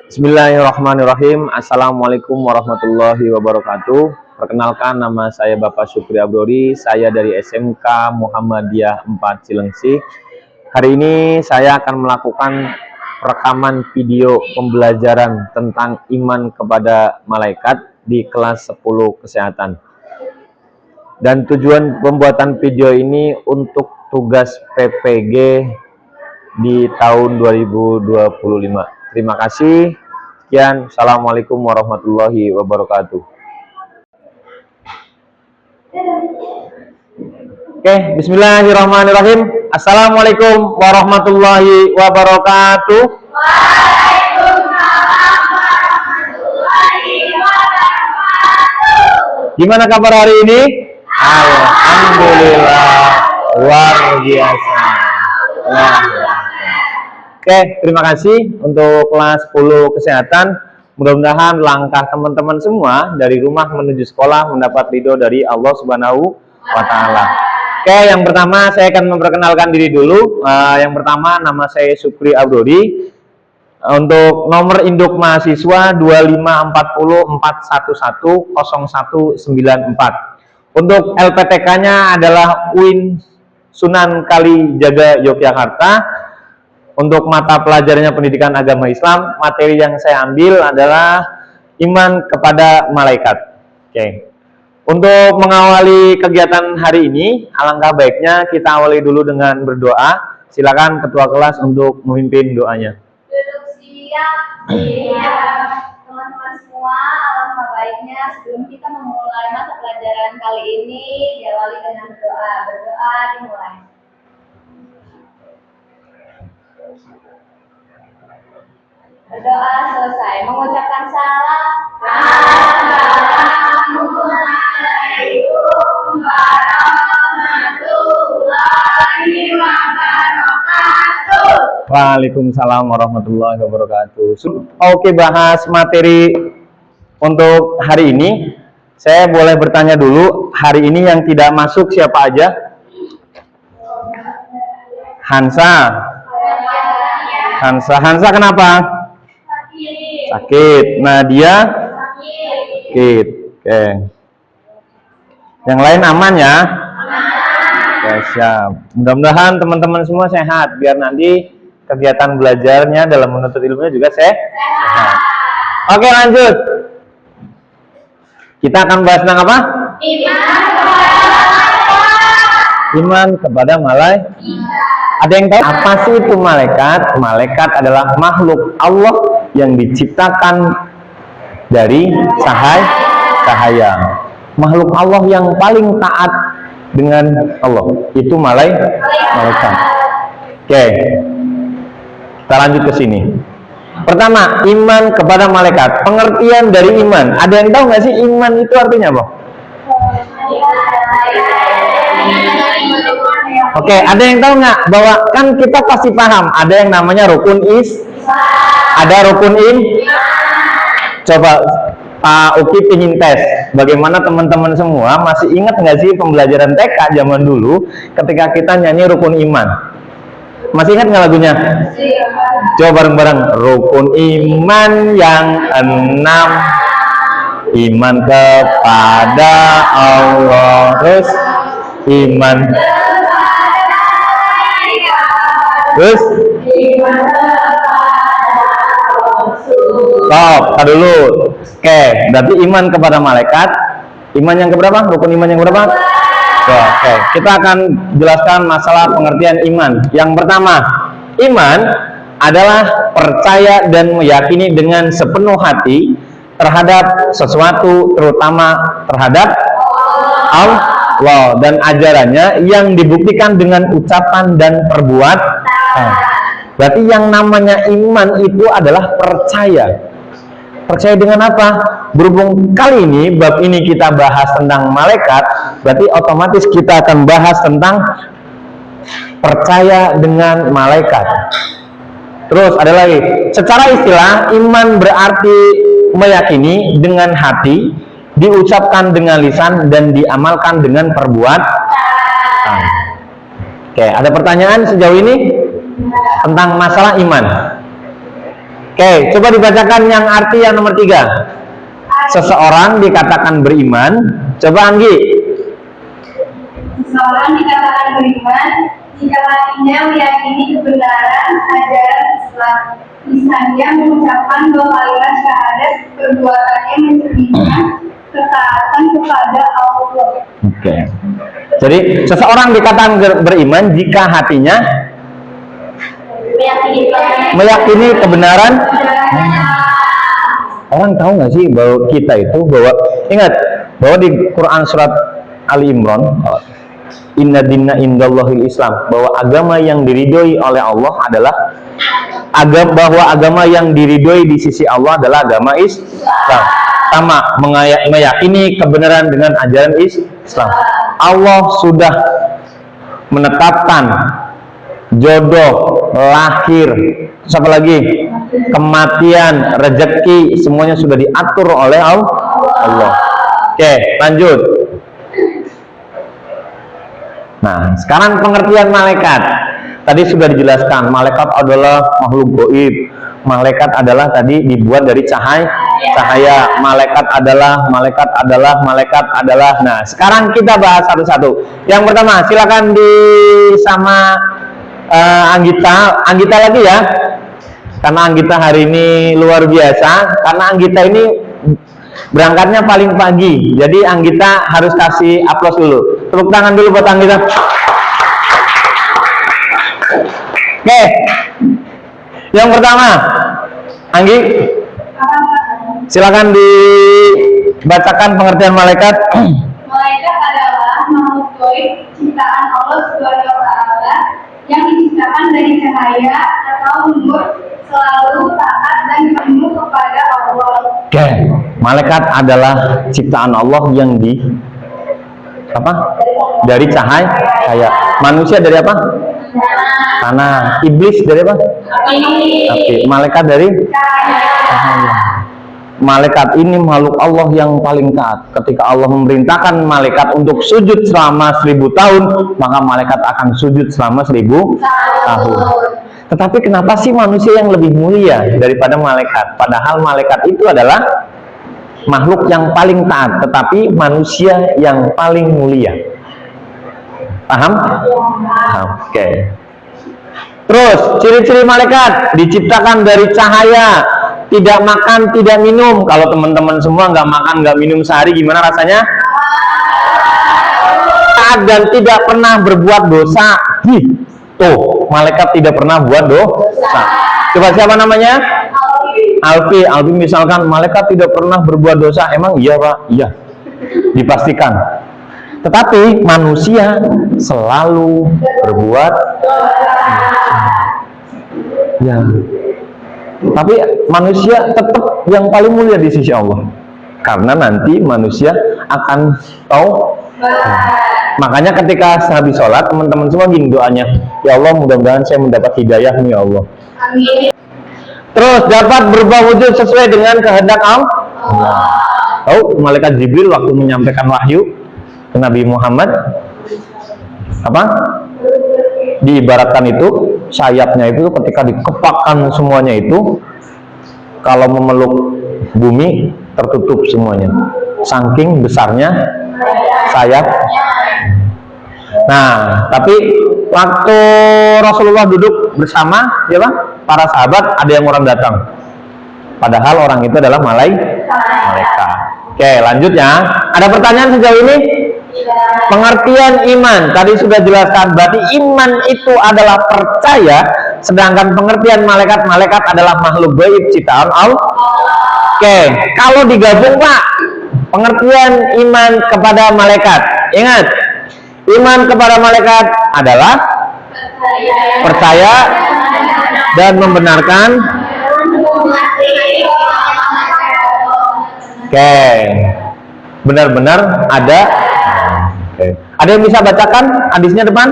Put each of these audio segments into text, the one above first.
Bismillahirrahmanirrahim. Assalamualaikum warahmatullahi wabarakatuh. Perkenalkan, nama saya Bapak Syukri Abdori. Saya dari SMK Muhammadiyah 4 Cilengsi. Hari ini saya akan melakukan rekaman video pembelajaran tentang iman kepada malaikat di kelas 10 kesehatan. Dan tujuan pembuatan video ini untuk tugas PPG di tahun 2025. Terima kasih. Sekian. Assalamualaikum warahmatullahi wabarakatuh. Oke, bismillahirrahmanirrahim. Assalamualaikum warahmatullahi wabarakatuh. Waalaikumsalam warahmatullahi wabarakatuh. Gimana kabar hari ini? Alhamdulillah, luar biasa. Oke, terima kasih untuk kelas 10 kesehatan. Mudah-mudahan langkah teman-teman semua dari rumah menuju sekolah mendapat ridho dari Allah Subhanahu wa Ta'ala. Oke, yang pertama saya akan memperkenalkan diri dulu. Yang pertama, nama saya Syukri Abdori. Untuk nomor induk mahasiswa 254041100194. Untuk LPTK-nya adalah UIN Sunan Kalijaga Yogyakarta. Untuk mata pelajarannya pendidikan agama Islam, materi yang saya ambil adalah iman kepada malaikat. Oke. Untuk mengawali kegiatan hari ini, alangkah baiknya kita awali dulu dengan berdoa. Silakan ketua kelas untuk memimpin doanya. Duduk siap. Teman-teman semua, alangkah baiknya sebelum kita memulai mata pelajaran kali ini diawali dengan berdoa. Berdoa dimulai. Berdoa selesai. Mengucapkan salam. Assalamualaikum warahmatullahi wabarakatuh. Waalaikumsalam warahmatullahi wabarakatuh. Oke, bahas materi untuk hari ini. Saya boleh bertanya dulu, hari ini yang tidak masuk siapa aja? Hansa. Hansa kenapa? Sakit. Nadia? Sakit. Oke. Yang lain aman ya? Oke, siap. Mudah-mudahan teman-teman semua sehat, biar nanti kegiatan belajarnya dalam menuntut ilmunya juga sehat. Oke, lanjut. Kita akan bahas tentang apa? Iman kepada malaikat. Ada yang tahu apa sih itu malaikat? Malaikat adalah makhluk Allah yang diciptakan dari cahaya. Makhluk Allah yang paling taat dengan Allah itu malaikat. Oke, kita lanjut ke sini. Pertama, iman kepada malaikat. Pengertian dari iman. Ada yang tahu nggak sih iman itu artinya apa? Oke, ada yang tahu nggak bahwa kan kita pasti paham ada yang namanya rukun ada rukun Coba Pak Uki ingin tes bagaimana teman-teman semua masih ingat nggak sih pembelajaran TK zaman dulu ketika kita nyanyi rukun iman? Masih ingat nggak lagunya? Coba bareng-bareng. Rukun iman yang 6, iman kepada Allah, terus iman, terus stop, tar dulu. Oke, berarti iman kepada malaikat. Iman yang keberapa? Rukun iman yang keberapa? Oke, kita akan jelaskan masalah pengertian iman. Yang pertama, iman adalah percaya dan meyakini dengan sepenuh hati terhadap sesuatu, terutama terhadap Allah dan ajarannya yang dibuktikan dengan ucapan dan perbuatan. Berarti yang namanya iman itu adalah percaya. Percaya dengan apa? Berhubung kali ini bab ini kita bahas tentang malaikat, berarti otomatis kita akan bahas tentang percaya dengan malaikat. Terus ada lagi, secara istilah iman berarti meyakini dengan hati, diucapkan dengan lisan, dan diamalkan dengan perbuatan. Oke, ada pertanyaan sejauh ini tentang masalah iman? Oke, coba dibacakan yang arti yang nomor 3. Seseorang dikatakan beriman. Coba Anggi. Seseorang dikatakan beriman jika hatinya meyakini kebenaran ajaran Islam. Misalnya mengucapkan 2 kalimat syahadat, perbuatannya mencerminkan ketaatan kepada Allah. Oke. Jadi seseorang dikatakan beriman jika hatinya meyakini kebenaran. Orang tahu nggak sih bahwa kita itu ingat bahwa di Quran surat Ali Imran, Inna dinna indallahil Islam, bahwa agama yang diridhoi oleh Allah adalah agama yang diridhoi di sisi Allah adalah agama Islam. Sama meyakini kebenaran dengan ajaran Islam. Allah sudah menetapkan jodoh, lahir, siapa lagi? Kematian, rezeki, semuanya sudah diatur oleh Allah. Oke, lanjut. Nah, sekarang pengertian malaikat. Tadi sudah dijelaskan, malaikat adalah makhluk gaib. Malaikat adalah tadi dibuat dari cahaya. Malaikat adalah. Nah, sekarang kita bahas satu-satu. Yang pertama, silakan sama Anggita lagi ya. Karena Anggita hari ini luar biasa. Karena Anggita ini berangkatnya paling pagi. Jadi Anggita harus kasih aplaus dulu. Tepuk tangan dulu buat Anggita. Oke. Yang pertama, Anggi, silakan dibacakan pengertian malaikat. Malaikat adalah makhluk gaib ciptaan Allah Subhanahu wa taala yang diciptakan dari cahaya atau nur, selalu taat dan tunduk kepada Allah. Oke, malaikat adalah ciptaan Allah yang dari cahaya. Manusia dari apa? Tanah. Iblis dari apa? Api. Malaikat dari cahaya. Malaikat ini makhluk Allah yang paling taat. Ketika Allah memerintahkan malaikat untuk sujud selama 1000 tahun, maka malaikat akan sujud selama 1000 tahun. Tetapi kenapa sih manusia yang lebih mulia daripada malaikat? Padahal malaikat itu adalah makhluk yang paling taat, tetapi manusia yang paling mulia. Paham? Paham. Oke. Terus, ciri-ciri malaikat diciptakan dari cahaya, tidak makan, tidak minum. Kalau teman-teman semua nggak makan, nggak minum sehari, gimana rasanya? Dan tidak pernah berbuat dosa. Tuh, malaikat tidak pernah buat dosa. Coba siapa namanya? Alfi. Alfi misalkan, malaikat tidak pernah berbuat dosa. Emang iya Pak? Iya. Dipastikan. Tetapi manusia selalu berbuat ya. Tapi manusia tetap yang paling mulia di sisi Allah. Karena nanti manusia akan tahu. Makanya ketika habis sholat, teman-teman semua gini doanya, ya Allah mudah-mudahan saya mendapat hidayah ya Allah. Amin. Terus dapat berubah wujud sesuai dengan kehendak Allah. Tahu malaikat Jibril waktu menyampaikan wahyu ke Nabi Muhammad apa? Diibaratkan itu sayapnya itu ketika dikepakkan semuanya itu kalau memeluk bumi tertutup semuanya. Saking besarnya sayap. Nah, tapi waktu Rasulullah duduk bersama, ya Pak, para sahabat ada yang orang datang. Padahal orang itu adalah malaikat. Oke, lanjut ya. Ada pertanyaan sejauh ini? Pengertian iman tadi sudah jelaskan. Berarti iman itu adalah percaya, sedangkan pengertian malaikat adalah makhluk gaib ciptaan Allah. Oke, kalau digabung Pak, pengertian iman kepada malaikat. Ingat, iman kepada malaikat adalah percaya dan membenarkan. Oke, benar-benar ada. Oke. Ada yang bisa bacakan hadisnya depan?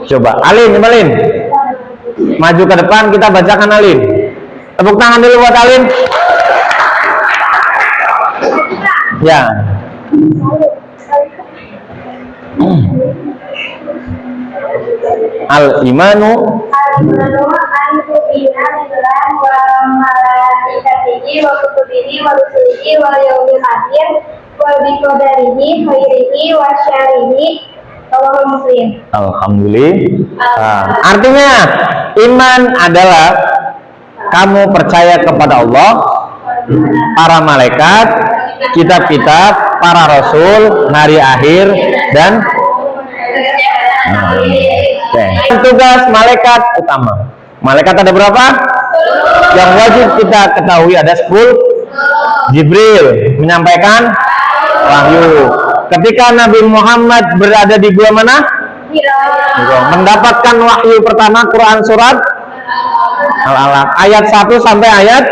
Coba, Alin, maju ke depan kita bacakan Alin. Tepuk tangan dulu buat Alin. Ya. Al-imanu billah wa malaikatihi wa kutubihi wa rusulihi wal yaumil akhir wa bi qadarihi khairihi wa syarrihi. Rawahul Muslim. Alhamdulillah. Artinya iman adalah kamu percaya kepada Allah, para malaikat, kitab-kitab, para rasul, hari akhir, dan tugas malaikat utama. Malaikat ada berapa? Yang wajib kita ketahui ada 10. Jibril menyampaikan wahyu. Ketika Nabi Muhammad berada di gua mana? Mendapatkan wahyu pertama Quran surat Al-Alaq ayat 1 sampai ayat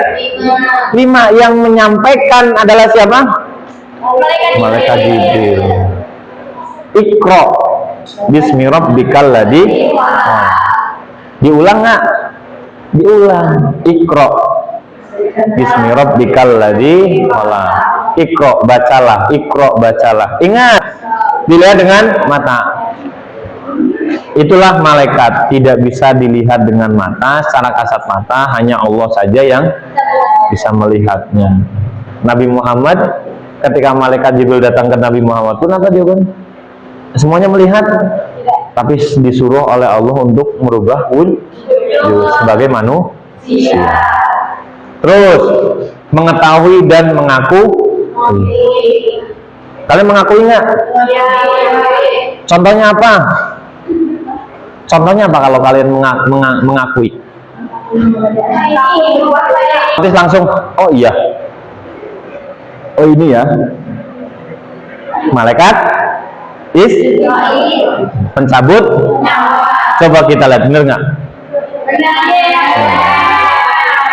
5. Yang menyampaikan adalah siapa? Malaikat Jibril. Iqra bismi rabbikal ladzi. Diulang nggak? Diulang. Iqra bismi rabbikal ladzi khalaq. Iqra bacalah, Iqra bacalah. Ingat, dilihat dengan mata. Itulah malaikat, tidak bisa dilihat dengan mata, secara kasat mata, hanya Allah saja yang bisa melihatnya. Nabi Muhammad, ketika malaikat Jibril datang ke Nabi Muhammad pun apa jawaban? Semuanya melihat, tapi disuruh oleh Allah untuk merubah wujud sebagai manusia. Terus mengetahui dan mengaku. Kalian mengakui nggak? Contohnya apa? Contohnya apa kalau kalian mengakui? Terus langsung, oh iya, oh ini ya, malaikat pencabut. Coba kita lihat, bener nggak?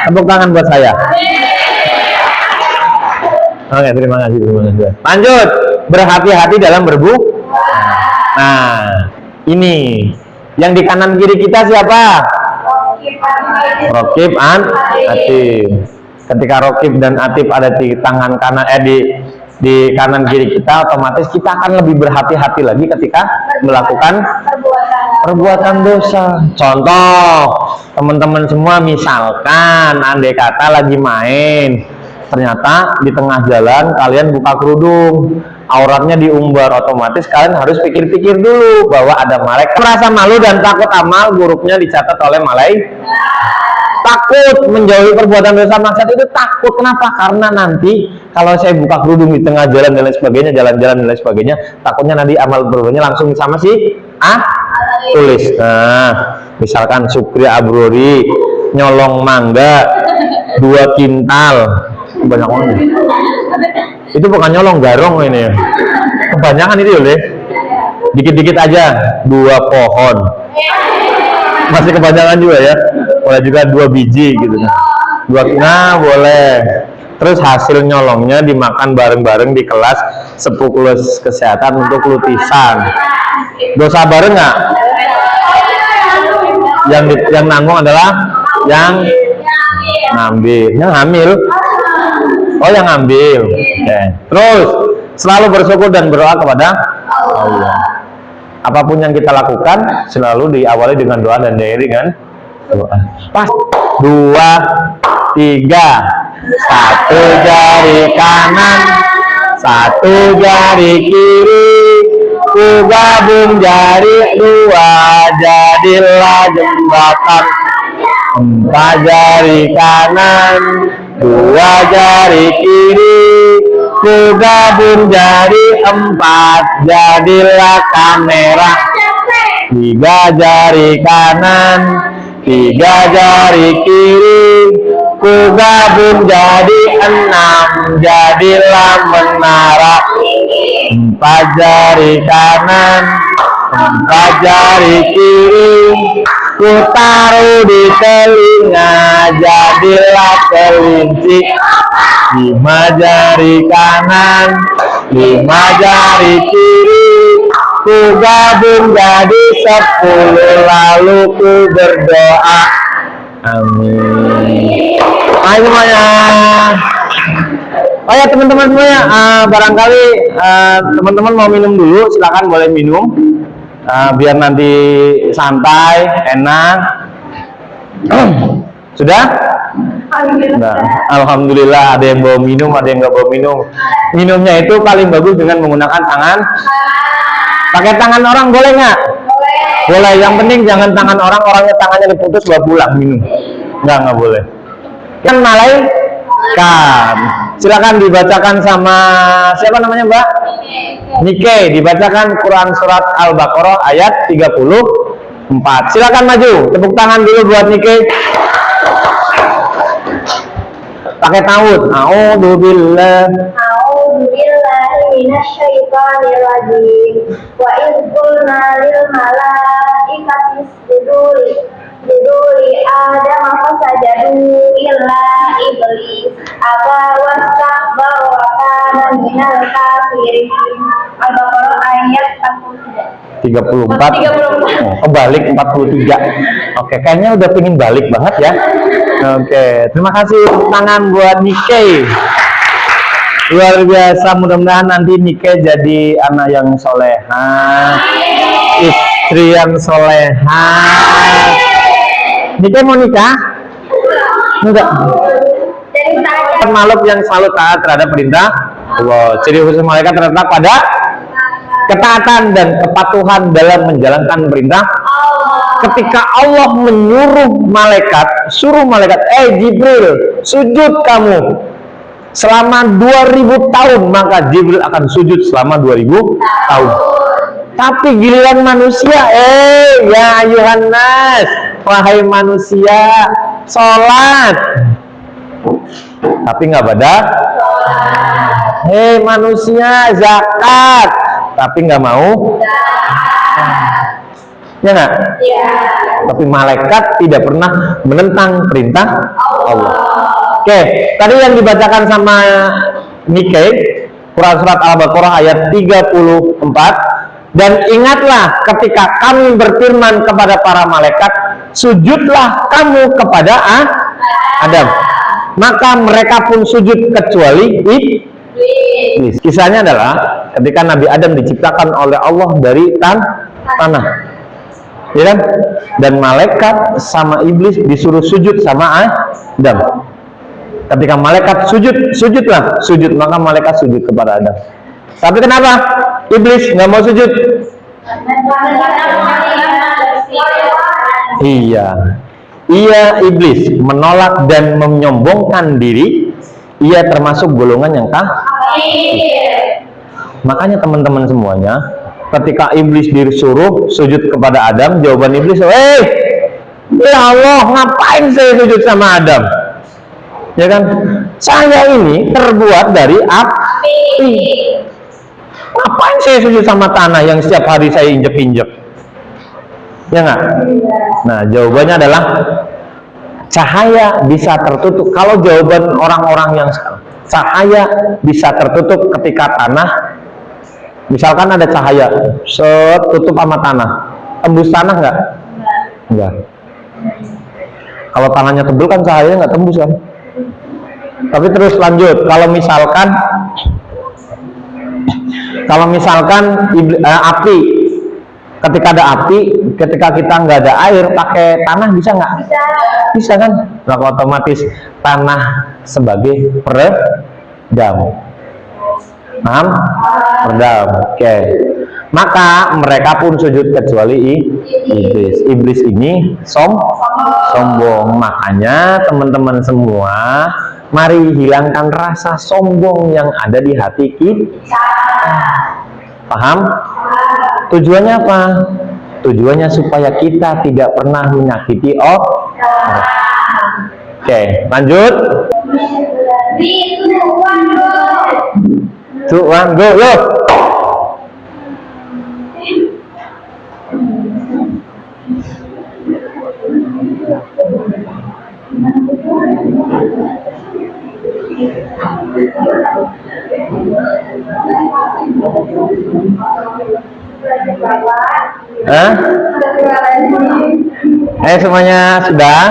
Tepuk tangan buat saya. Oke, terima kasih. Lanjut, berhati-hati dalam berbu. Nah, ini yang di kanan kiri kita siapa? Raqib an Atib. Ketika Raqib dan Atib ada di tangan kanan, di kanan kiri kita, otomatis kita akan lebih berhati-hati lagi ketika melakukan perbuatan dosa. Contoh, teman-teman semua, misalkan andai kata lagi main, ternyata di tengah jalan kalian buka kerudung, auratnya diumbar, otomatis kalian harus pikir-pikir dulu bahwa ada malaikat. Merasa malu dan takut amal buruknya dicatat oleh malaikat. Takut menjauhi perbuatan dosa maksiat itu takut. Kenapa? Karena nanti kalau saya buka kerudung di tengah jalan dan lain sebagainya, jalan-jalan dan lain sebagainya, takutnya nanti amal berubahnya langsung sama si tulis. Nah, misalkan Supri Abrori nyolong mangga 2 kintal, banyak banget. Itu bukan nyolong, garong ini ya. Kebanyakan itu ya, dikit-dikit aja 2 pohon. Masih kebanyakan juga ya. Boleh juga 2 biji gitu kan. 2 nah boleh. Terus hasil nyolongnya dimakan bareng-bareng di kelas sepukulus kesehatan untuk lutisan. Dosa bareng nggak? Yang nanggung adalah yang ngambil, yang hamil. Oh, yang ngambil. Oke. Terus selalu bersyukur dan berdoa kepada Allah. Apapun yang kita lakukan selalu diawali dengan doa dan diakhiri dengan doa. Pas 2, 3, 1 jari kanan, 1 jari kiri, ku gabung jari 2 jadilah jembatan. 4 jari kanan, 2 jari kiri, ku gabung jari 4 jadilah kamera. 3 jari kanan, 3 jari kiri, ku gabung jadi 6 jadilah menara. 4 jari kanan, 4 jari kiri, ku taruh di telinga jadilah kelinci. 5 jari kanan, 5 jari kiri, ku gabung jadi 10 lalu ku berdoa. Amin. Ayo semuanya. Oh ya teman-teman semuanya, barangkali teman-teman mau minum dulu, silakan boleh minum. Biar nanti santai, enak. Sudah? Alhamdulillah. Nah, alhamdulillah ada yang bawa minum, ada yang nggak bawa minum. Minumnya itu paling bagus dengan menggunakan tangan. Pakai tangan orang boleh nggak? Boleh. Yang penting jangan tangan orang, orangnya tangannya diputus bawa pulang minum. Nggak boleh. Yang malaikat. Silakan dibacakan sama siapa namanya, Mbak? Nike. Dibacakan Quran surat Al-Baqarah ayat 34. Silakan maju. Tepuk tangan dulu buat Nike. Pakai taut. A'udzubillah. A'udzubillahi minasyaitonir rajim. Wa idz qulna lil malaikati isjudu li Adam fasajadu illa iblis aba wastakbara wa kana minal kafirin. Al-Baqarah ayat 34. Kebalik 43. Oke, kayaknya udah pengen balik banget ya. Oke, terima kasih tepuk tangan buat Nike. Luar biasa, mudah-mudahan nanti Nike jadi anak yang soleha, istri yang soleha. Nike mau nikah? Enggak. Makhluk yang selalu taat terhadap perintah Allah. Ciri khusus malaikat terletak pada ketaatan dan kepatuhan dalam menjalankan perintah. Ketika Allah menyuruh malaikat, suruh malaikat, Jibril, sujud kamu selama 2000 tahun, maka Jibril akan sujud selama 2000 tahun. Tapi giliran manusia, ya ayuhan nas, wahai manusia, sholat, tapi nggak pada. Manusia, zakat, tapi nggak mau. Ya nggak? Ya. Tapi malaikat tidak pernah menentang perintah Allah. Oke, tadi yang dibacakan sama Nike, Quran surat Al-Baqarah ayat 34. Dan ingatlah ketika kami berfirman kepada para malaikat, sujudlah kamu kepada Adam. Maka mereka pun sujud kecuali iblis. Kisahnya adalah ketika Nabi Adam diciptakan oleh Allah dari tanah. Ya kan? Dan malaikat sama iblis disuruh sujud sama Adam. Ketika malaikat sujudlah, maka malaikat sujud kepada Adam. Tapi kenapa iblis nggak mau sujud? Iya, iblis menolak dan menyombongkan diri. Ia termasuk golongan yang kafir. Makanya teman-teman semuanya, ketika iblis disuruh sujud kepada Adam, jawaban iblis, ya Allah, ngapain saya sujud sama Adam? Ya kan? Saya ini terbuat dari api. Ngapain saya sujud sama tanah yang setiap hari saya injek-injek? Ya nggak? Nah, jawabannya adalah cahaya bisa tertutup. Kalau jawaban orang-orang yang cahaya bisa tertutup ketika tanah, misalkan ada cahaya, tutup sama tanah, tembus tanah nggak? Enggak. Kalau tanahnya tebal kan cahayanya nggak tembus kan? Tapi terus lanjut, kalau misalkan api, ketika ada api, ketika kita nggak ada air, pakai tanah bisa nggak? Bisa kan? Nah, otomatis tanah sebagai peredam. Paham? Peredam. Oke. Maka mereka pun sujud kecuali iblis. Iblis ini sombong. Makanya teman-teman semua, mari hilangkan rasa sombong yang ada di hati kita. Paham? Tujuannya apa? Tujuannya supaya kita tidak pernah menyakiti orang. Oke, lanjut. 2, 1, go, yo. Semuanya sudah?